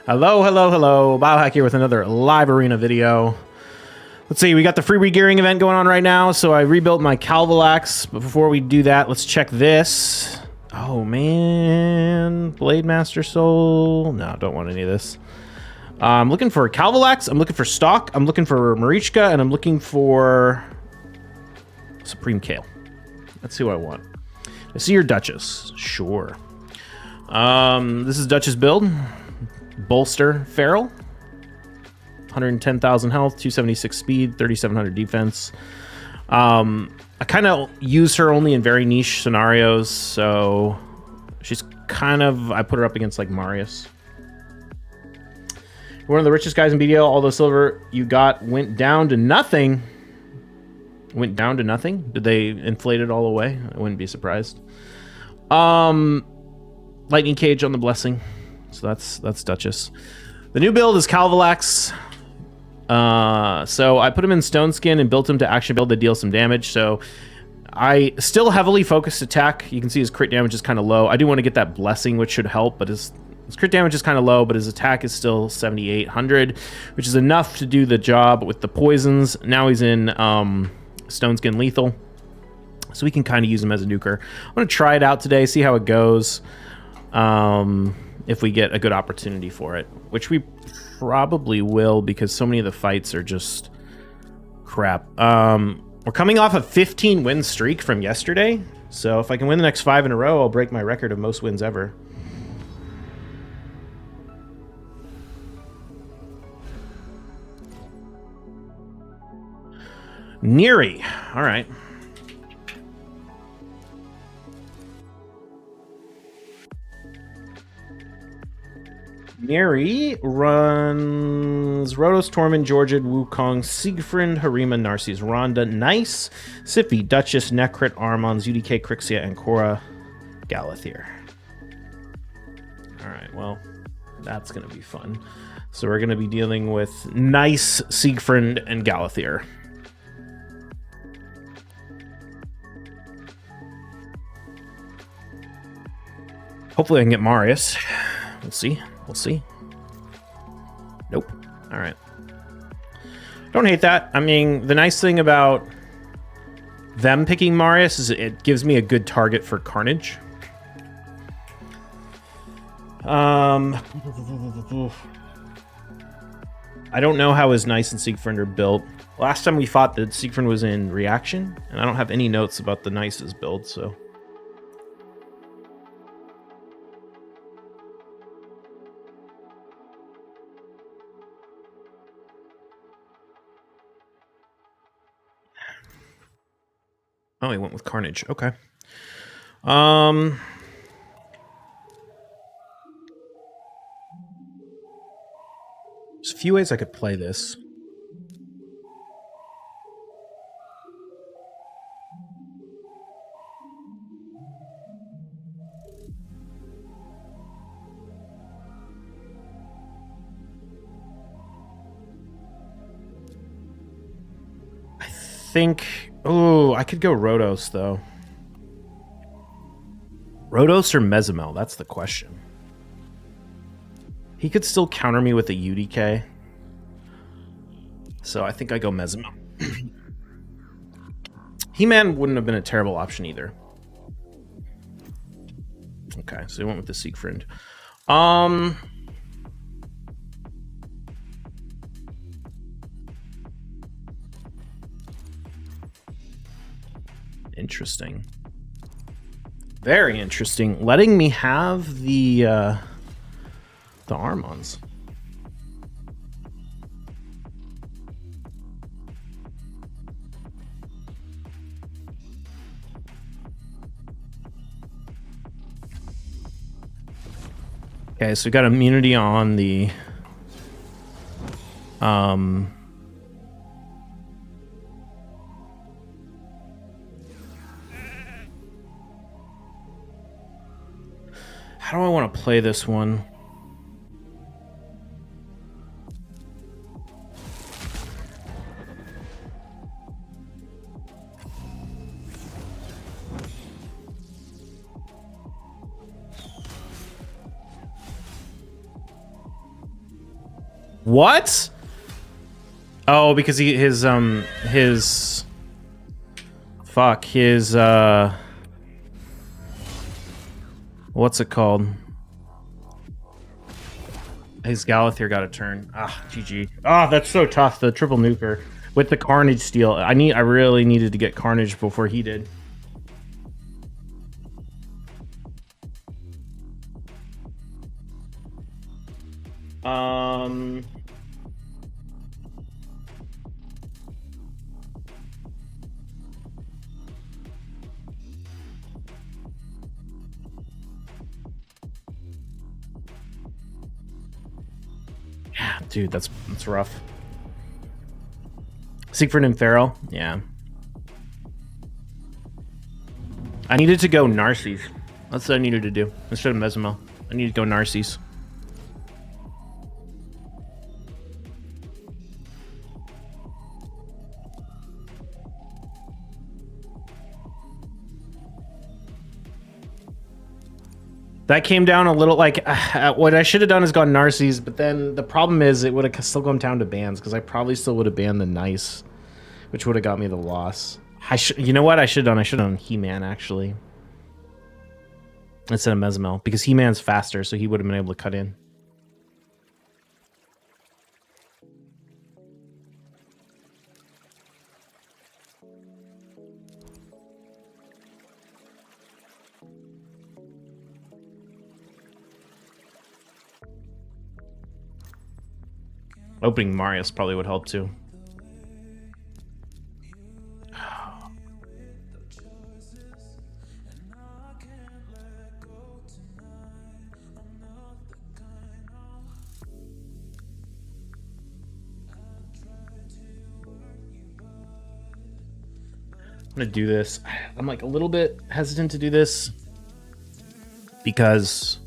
Hello, hello, hello. Biohack here with another live arena video. Let's see, we got the free regearing event going on right now, so I rebuilt my Calvalax. But before we do that, let's check this. Oh, man. Blade Master Soul. No, don't want any of this. I'm looking for Calvalax, I'm looking for Stock, I'm looking for Marichka, and I'm looking for Supreme Kale. Let's see what I want. I see your Duchess. Sure. This is Duchess build. Bolster Feral. 110,000 health, 276 speed, 3,700 defense. I kind of use her only in very niche scenarios, so she's kind of... I put her up against, like, Marius. One of the richest guys in BDO. All the silver you got went down to nothing. Went down to nothing? Did they inflate it all away? I wouldn't be surprised. Lightning Cage on the Blessing. So that's Duchess. The new build is Calvalax. So I put him in Stone Skin and built him to action build that deals some damage. So I still heavily focused attack. You can see his crit damage is kind of low. I do want to get that Blessing, which should help, but his crit damage is kind of low, but his attack is still 7,800, which is enough to do the job with the poisons. Now he's in Stone Skin Lethal, so we can kind of use him as a nuker. I'm going to try it out today, see how it goes. If we get a good opportunity for it, which we probably will, because so many of the fights are just crap. We're coming off a 15-win streak from yesterday, so if I can win the next 5 in a row, I'll break my record of most wins ever. Niri. All right. Niri runs Rotos, Tormund, Georgid, Wukong, Siegfried, Harima, Narcisse, Rhonda, Nice, Siphi, Duchess, Necrit, Armons, UDK, Crixia, and Korra, Galathier. All right, well, that's going to be fun. So we're going to be dealing with Nice, Siegfried, and Galathier. Hopefully I can get Marius. We'll see. We'll see. Nope. All right. Don't hate that. I mean, the nice thing about them picking Marius is it gives me a good target for Karnage. I don't know how his Nice and Siegfried are built. Last time we fought, the Siegfried was in reaction, and I don't have any notes about the Nice's build, so... Oh, he went with Karnage. Okay. There's a few ways I could play this. I think... Oh, I could go Rotos, though. Rotos or Mezimel? That's the question. He could still counter me with a UDK. So I think I go Mezimel. He-Man wouldn't have been a terrible option either. Okay, so he went with the Siegfried. Interesting. Very interesting. Letting me have the Armons. Okay, so we got immunity on the how do I want to play this one? What? Oh, because his what's it called? His Galathir got a turn. Ah, GG. Ah, that's so tough. The triple nuker with the Karnage steal. I really needed to get Karnage before he did. Yeah, dude, that's rough. Siegfried and Pharaoh, yeah. I needed to go Narcies. That's what I needed to do instead of Mesomel. I need to go Narcies. That came down a little, like, what I should have done is gone Narcies, but then the problem is it would have still come down to bans, because I probably still would have banned the Nice, which would have got me the loss. You know what I should have done? I should have done He-Man, actually, instead of Mesomel, because He-Man's faster, so he would have been able to cut in. Opening Marius probably would help too. I'm gonna do this. I'm like a little bit hesitant to do this because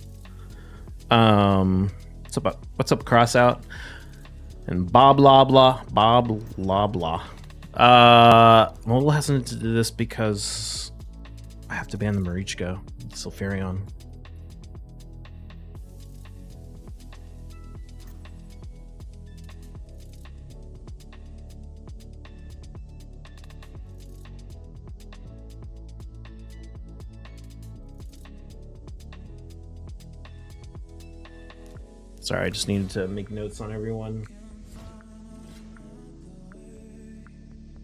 what's up Crossout and Bob blah blah blah. I'm a little hesitant to do this because I have to ban the Marichko, Sulfurion. Sorry, I just needed to make notes on everyone.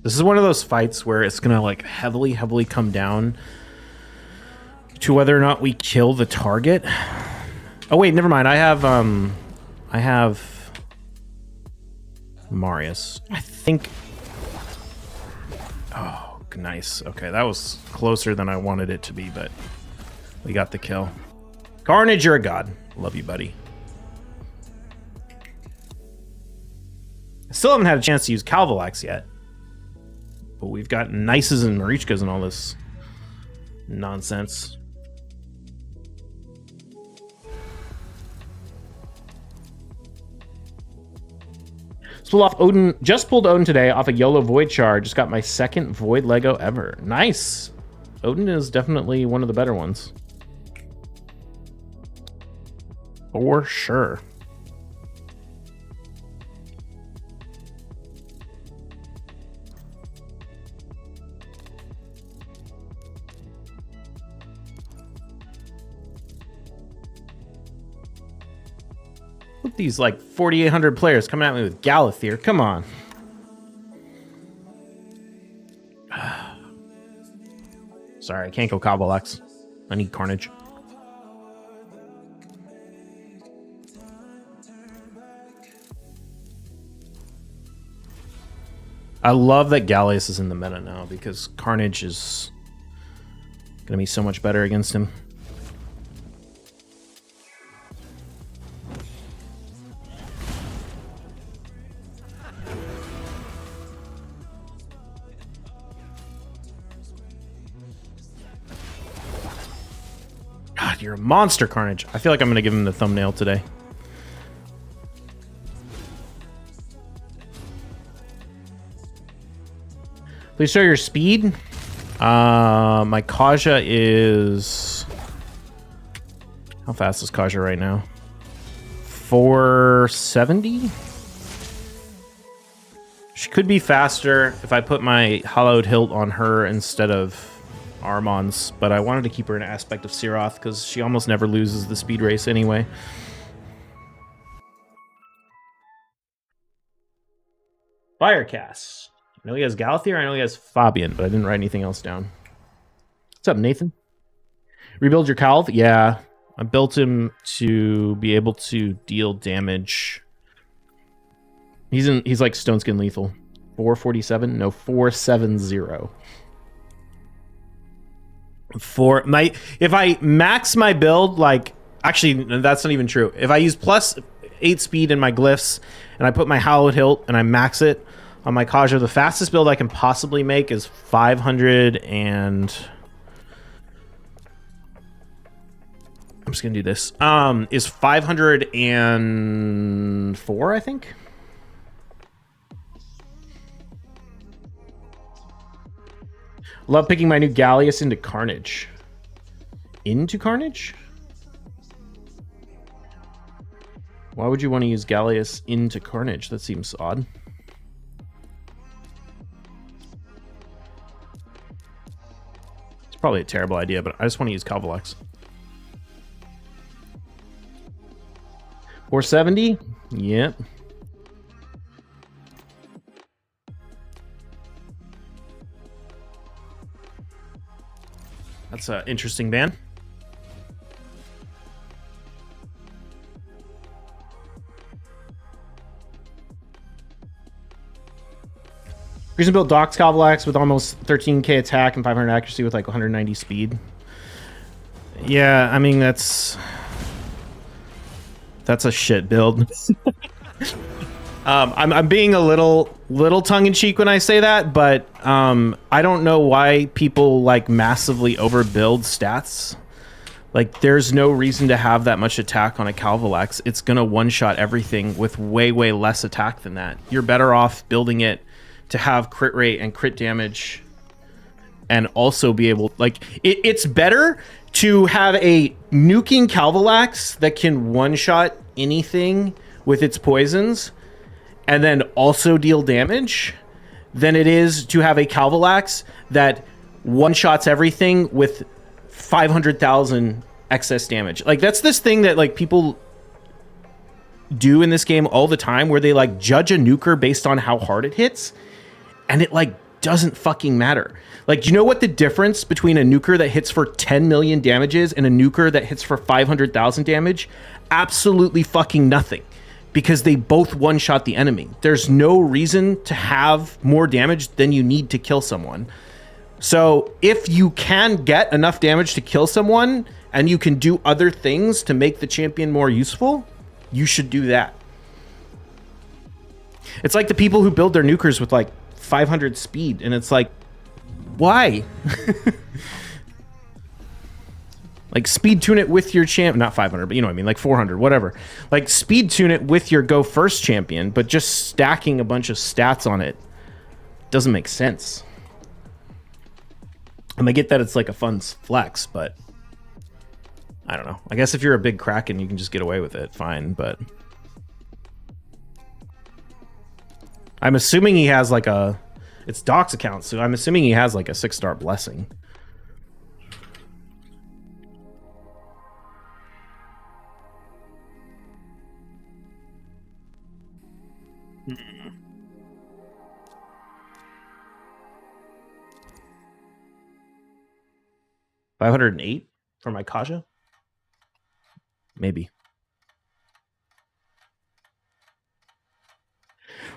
This is one of those fights where it's gonna like heavily come down to whether or not we kill the target. Oh wait, never mind. I have Marius. I think. Oh, nice. Okay, that was closer than I wanted it to be, but we got the kill. Karnage, you're a god. Love you, buddy. I still haven't had a chance to use Calvalax yet. But we've got Nices and Marichkas and all this nonsense. Pulled off Odin, just pulled Odin today off a YOLO Void Char. Just got my second Void Lego ever. Nice. Odin is definitely one of the better ones. For sure. Look, these like 4,800 players coming at me with Galathir. Come on. Sorry, I can't go Kabalex. I need Karnage. I love that Gallius is in the meta now because Karnage is going to be so much better against him. God, you're a monster, Karnage. I feel like I'm going to give him the thumbnail today. Please show your speed. My Kaja is... How fast is Kaja right now? 470? Could be faster if I put my hollowed hilt on her instead of Armon's, but I wanted to keep her in an aspect of Siroth because she almost never loses the speed race anyway. Firecast. I know he has Galathier, I know he has Fabian, but I didn't write anything else down. What's up, Nathan? Rebuild your Calv? Yeah. I built him to be able to deal damage. He's like Stone Skin Lethal. 447? No, 470. If I max my build, like, actually, that's not even true. If I use plus 8 speed in my glyphs and I put my Hallowed Hilt and I max it on my Kaja, the fastest build I can possibly make is 500 and... I'm just gonna do this. Is 504, I think. Love picking my new Gallius into Karnage. Into Karnage? Why would you want to use Gallius into Karnage? That seems odd. It's probably a terrible idea, but I just want to use Calvalex. 470? Yep. That's an interesting ban. Reason built Doc's Calvalax with almost 13k attack and 500 accuracy with like 190 speed. Yeah, I mean that's a shit build. I'm being a little tongue-in-cheek when I say that, but I don't know why people like massively overbuild stats. Like, there's no reason to have that much attack on a Calvalax. It's gonna one-shot everything with way less attack than that. You're better off building it to have crit rate and crit damage, and also be able, like, it's better to have a nuking Calvalax that can one-shot anything with its poisons and then also deal damage than it is to have a Calvalax that one-shots everything with 500,000 excess damage. Like, that's this thing that, like, people do in this game all the time where they, like, judge a nuker based on how hard it hits, and it, like, doesn't fucking matter. Like, do you know what the difference between a nuker that hits for 10 million damage is and a nuker that hits for 500,000 damage? Absolutely fucking nothing. Because they both one-shot the enemy. There's no reason to have more damage than you need to kill someone. So if you can get enough damage to kill someone and you can do other things to make the champion more useful, you should do that. It's like the people who build their nukers with like 500 speed, and it's like, why? Like, speed tune it with your champ, not 500, but you know what I mean, like 400, whatever. Like, speed tune it with your go first champion, but just stacking a bunch of stats on it doesn't make sense. I get that it's like a fun flex, but I don't know. I guess if you're a big Kraken, you can just get away with it, fine, but I'm assuming he has like a, it's Doc's account, so I'm assuming he has like a 6-star blessing. $508 for my Kaja? Maybe.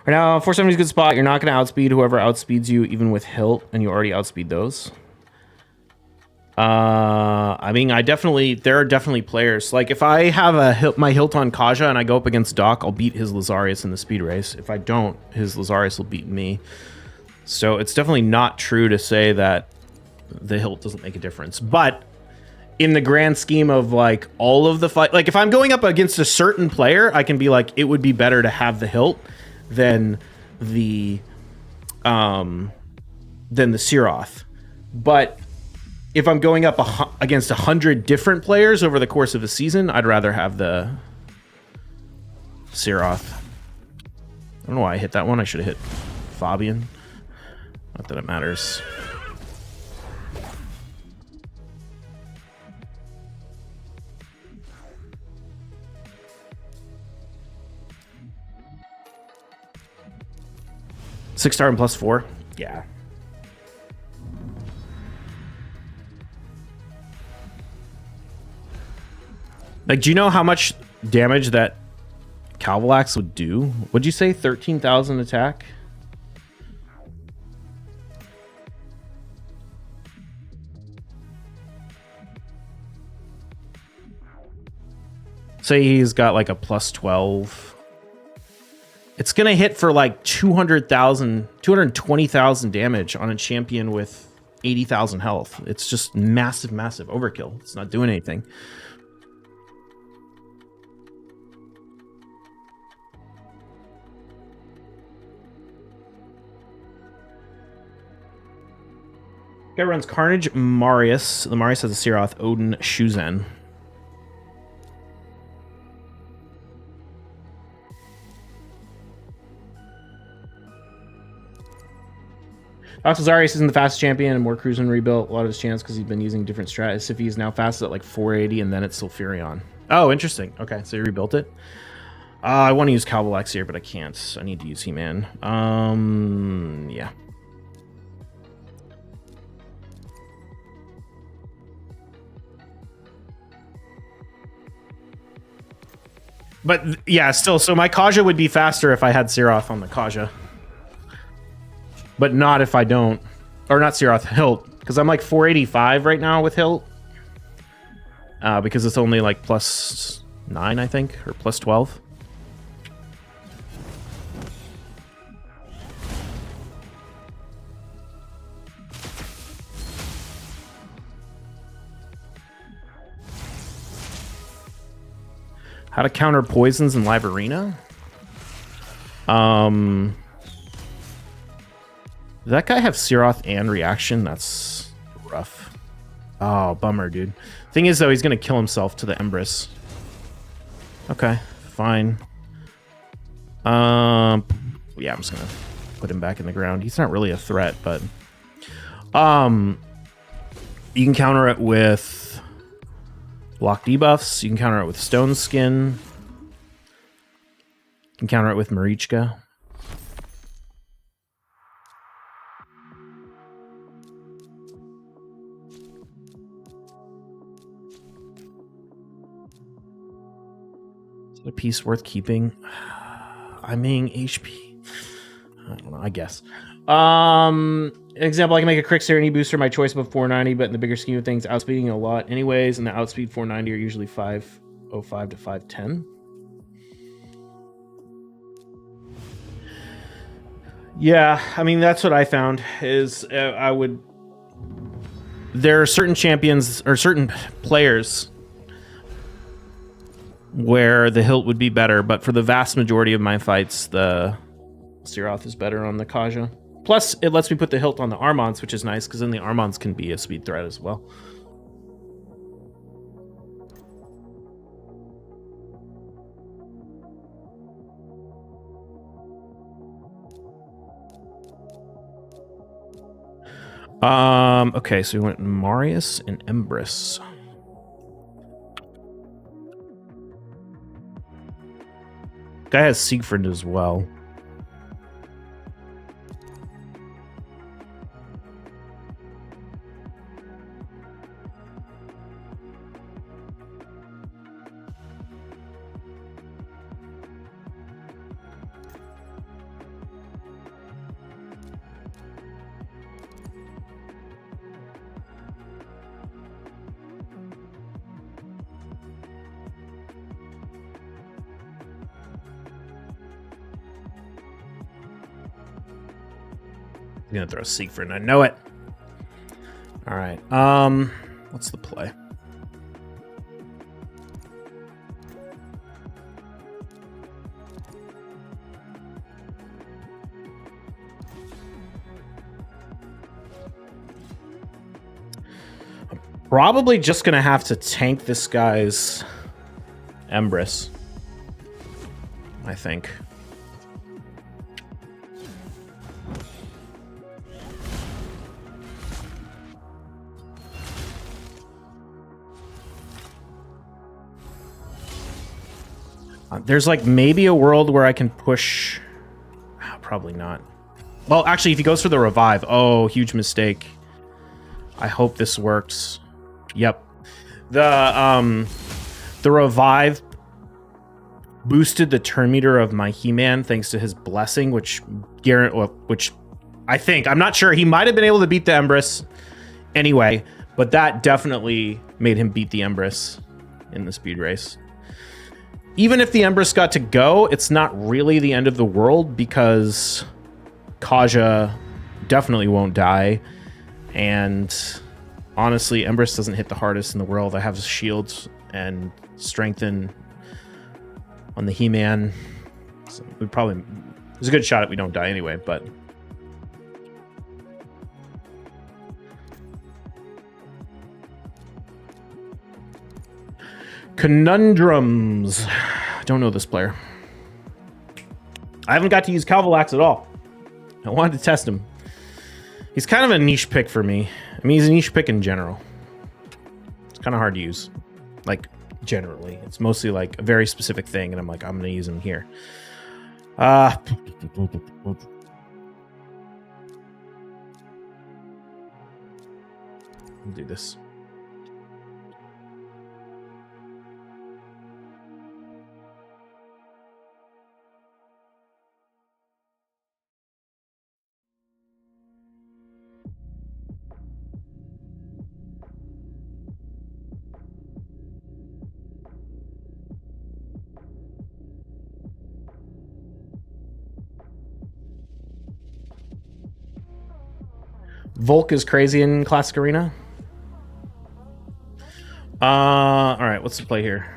Right now, 470 is a good spot. You're not going to outspeed whoever outspeeds you, even with Hilt, and you already outspeed those. I mean, there are definitely players. Like, if I have my Hilt on Kaja and I go up against Doc, I'll beat his Lazarius in the speed race. If I don't, his Lazarius will beat me. So it's definitely not true to say that the Hilt doesn't make a difference. But in the grand scheme of like all of the fight, like if I'm going up against a certain player, I can be like, it would be better to have the Hilt than the Siroth. But if I'm going up against 100 different players over the course of a season, I'd rather have the Siroth. I don't know why I hit that one. I should have hit Fabian. Not that it matters. Six-star and +4? Yeah. Like, do you know how much damage that Calvalax would do? Would you say 13,000 attack? Say he's got like a +12. It's going to hit for like 200,000, 220,000 damage on a champion with 80,000 health. It's just massive, massive overkill. It's not doing anything. Guy runs Karnage, Marius. The Marius has a Searoth, Odin, Shuzen. Oxazarius isn't the fastest champion, and more cruising rebuilt a lot of his chance because he's been using different strats. If he's now fast at like 480, and then it's Sulfurion. Oh, interesting. Okay, so he rebuilt it. I want to use Calvalax here, but I can't. I need to use He-Man. Yeah. But yeah, still, so my Kaja would be faster if I had Searoth on the Kaja. But not if I don't. Or not Searoth, Hilt. Because I'm like 485 right now with Hilt. Because it's only like +9, I think. Or +12. How to counter poisons in live arena? Does that guy have Searoth and reaction? That's rough. Oh, bummer, dude. Thing is, though, he's going to kill himself to the Empress. Okay, fine. Yeah, I'm just going to put him back in the ground. He's not really a threat, but... you can counter it with... block debuffs. You can counter it with Stone Skin. You can counter it with Marichka. Is it a piece worth keeping? I mean, HP. I don't know, I guess. Example, I can make a Crick Serenity booster my choice above 490, but in the bigger scheme of things, outspeeding a lot anyways, and the outspeed 490 are usually 505 to 510. Yeah, I mean, that's what I found, is I would... There are certain champions, or certain players, where the hilt would be better, but for the vast majority of my fights, the Searoth is better on the Kaja. Plus, it lets me put the hilt on the Armons, which is nice, because then the Armons can be a speed threat as well. Okay, so we went Marius and Empress. Guy has Siegfried as well. I'm gonna throw Siegfried, I know it. All right. What's the play? I'm probably just gonna have to tank this guy's Empress, I think. There's like maybe a world where I can push. Probably not. Well, actually, if he goes for the revive. Oh, huge mistake. I hope this works. Yep. The revive boosted the turn meter of my He-Man thanks to his blessing, which I think, I'm not sure, he might have been able to beat the Empress anyway, but that definitely made him beat the Empress in the speed race. Even if the Empress got to go, it's not really the end of the world because Kaja definitely won't die. And honestly, Empress doesn't hit the hardest in the world. I have shields and strengthen on the He-Man. So there's a good shot that we don't die anyway, but Kunundrumzz. Don't know this player. I haven't got to use Calvalax at all. I wanted to test him. He's kind of a niche pick for me. I mean, he's a niche pick in general. It's kind of hard to use. Like, generally. It's mostly like a very specific thing, and I'm like, I'm going to use him here. I'll do this. Volk is crazy in Classic Arena. All right, what's the play here?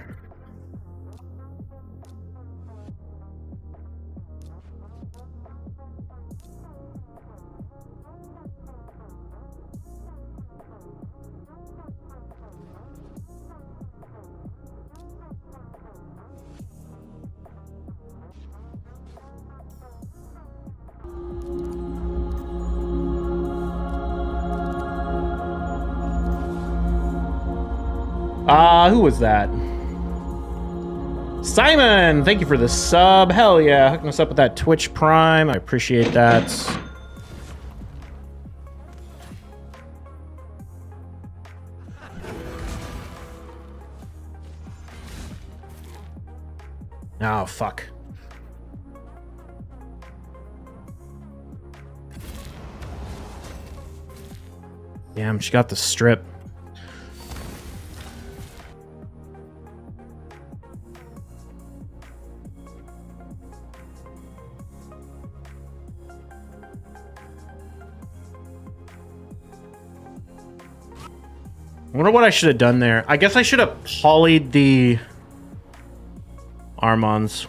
Who was that? Simon, thank you for the sub. Hell yeah, hooking us up with that Twitch Prime. I appreciate that. Oh, fuck. Damn, she got the strip. I wonder what I should have done there. I guess I should have polyed the Armons.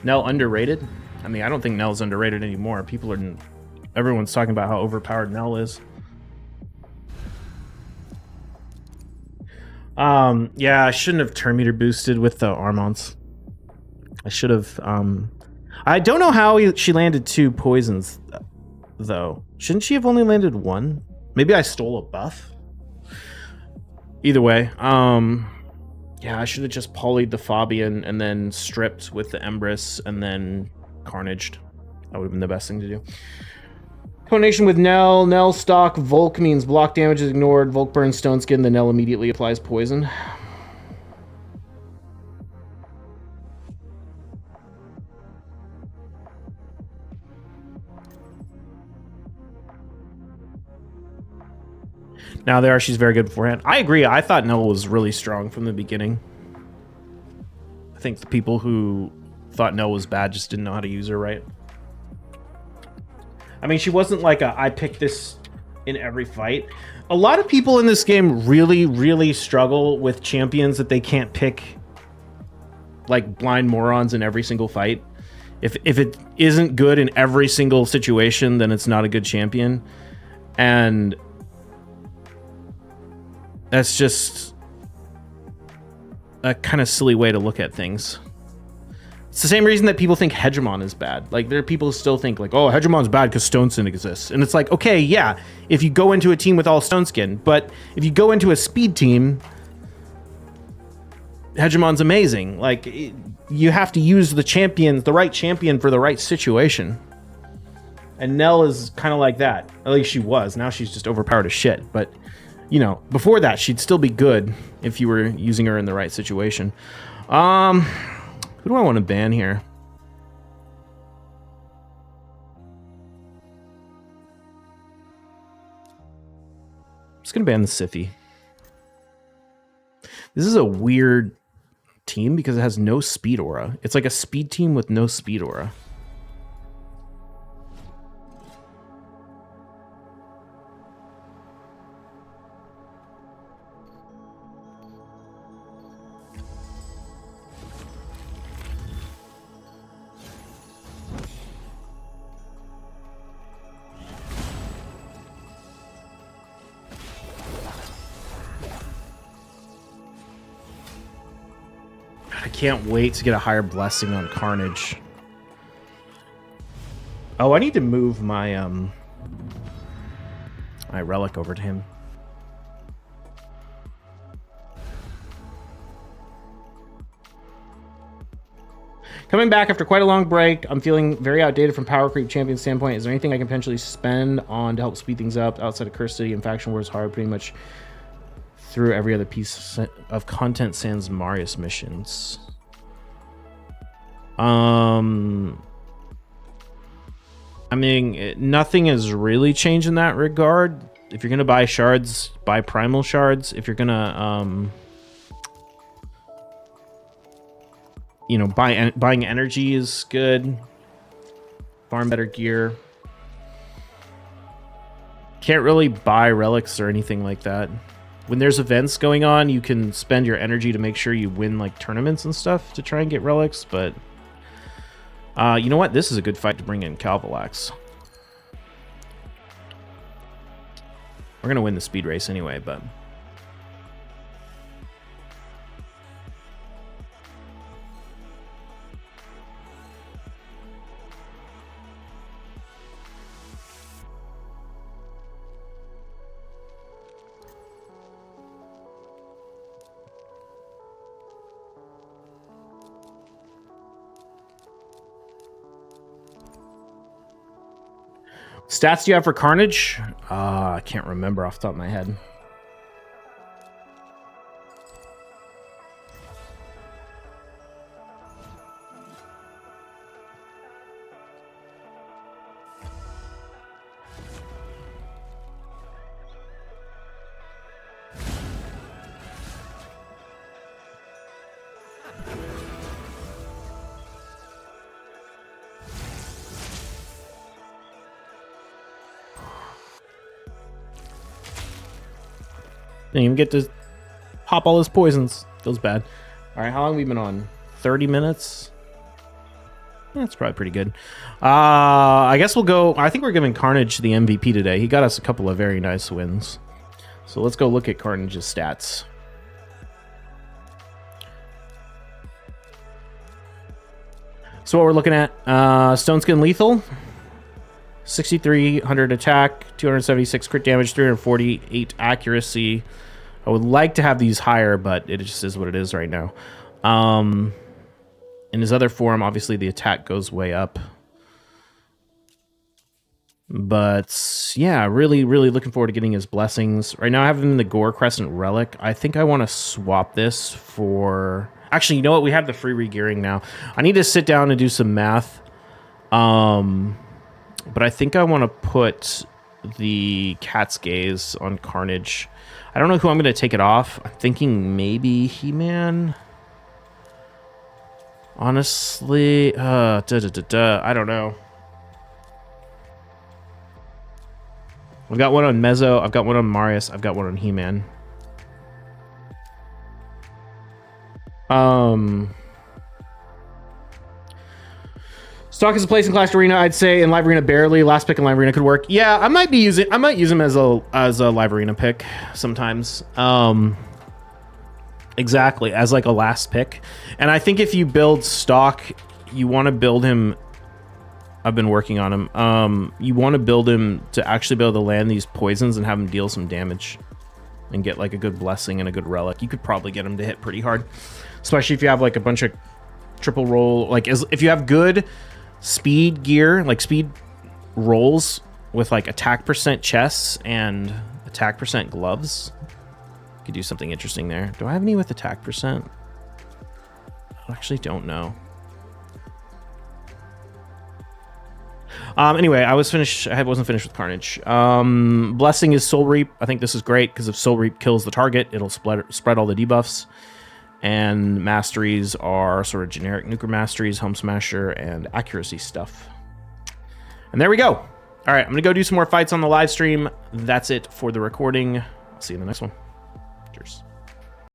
Nell underrated? I mean, I don't think Nell's underrated anymore. Everyone's talking about how overpowered Nell is. Yeah, I shouldn't have turn meter boosted with the Armons. I should have, I don't know how she landed 2 poisons, though. Shouldn't she have only landed 1? Maybe I stole a buff? Either way, yeah, I should have just polyed the Fabian and then stripped with the Empress and then Carnaged. That would have been the best thing to do. Coordination with Nell. Nell stock. Volk means block damage is ignored. Volk burns stone skin. The Nell immediately applies poison. Now there, she's very good beforehand. I agree. I thought Nell was really strong from the beginning. I think the people who thought Nell was bad just didn't know how to use her right. I mean, she wasn't like I picked this in every fight. A lot of people in this game really, really struggle with champions that they can't pick like blind morons in every single fight. If it isn't good in every single situation, then it's not a good champion. And that's just a kind of silly way to look at things. It's the same reason that people think Hegemon is bad. Like, there are people who still think, like, oh, Hegemon's bad because Stoneskin exists. And it's like, okay, yeah, if you go into a team with all Stoneskin, but if you go into a speed team, Hegemon's amazing. Like, you have to use the right champion for the right situation. And Nell is kind of like that. At least she was. Now she's just overpowered as shit. But, you know, before that, she'd still be good if you were using her in the right situation. Who do I want to ban here? I'm just going to ban the Siphi. This is a weird team because it has no speed aura. It's like a speed team with no speed aura. I can't wait to get a higher blessing on Karnage. Oh, I need to move my my relic over to him. Coming back after quite a long break, I'm feeling very outdated from power creep champion standpoint. Is there anything I can potentially spend on to help speed things up outside of Curse City and Faction Wars hard pretty much through every other piece of content sans Marius missions? I mean, nothing has really changed in that regard. If you're gonna buy shards, buy primal shards. If you're gonna you know, buying energy is good. Farm better gear. Can't really buy relics or anything like that. When there's events going on, you can spend your energy to make sure you win like tournaments and stuff to try and get relics, but you know what? This is a good fight to bring in Calvalax. We're gonna win the speed race anyway, but stats do you have for Karnage? I can't remember off the top of my head. Didn't even get to pop all his poisons. Feels bad. All right, how long have we been on? 30 minutes? Yeah, that's probably pretty good. I guess we'll go. I think we're giving Karnage the MVP today. He got us a couple of very nice wins. So let's go look at Karnage's stats. So what we're looking at, Stoneskin Lethal, 6,300 attack, 276 crit damage, 348 accuracy. I would like to have these higher, but it just is what it is right now. In his other form, obviously the attack goes way up. But yeah, really, really looking forward to getting his blessings. Right now I have him in the Gore Crescent Relic. I think I want to swap this for... Actually, you know what? We have the free regearing now. I need to sit down and do some math. But I think I want to put the Cat's Gaze on Karnage. I don't know who I'm going to take it off. I'm thinking maybe He-Man. Honestly, I don't know. I've got one on Mezzo. I've got one on Marius. I've got one on He-Man. Stock is a place in Clash Arena, I'd say. In Live Arena, barely. Last pick in Live Arena could work. Yeah, I might use him as a Live Arena pick sometimes. Exactly, as like a last pick. And I think if you build stock you want to build him. I've been working on him. You want to build him to actually be able to land these poisons and have him deal some damage and get like a good blessing and a good relic. You could probably get him to hit pretty hard, especially if you have like a bunch of triple roll. Like if you have good speed gear, like speed rolls with like attack percent chests and attack percent gloves, you could do something interesting there. Do I have any with attack percent? I actually don't know. Anyway, I wasn't finished with Carnage. Blessing is Soul Reap. I think this is great because if Soul Reap kills the target, it'll spread all the debuffs. And masteries are sort of generic nuker masteries, Home Smasher, and accuracy stuff. And there we go. All right, I'm gonna go do some more fights on the live stream. That's it for the recording. I'll see you in the next one. Cheers.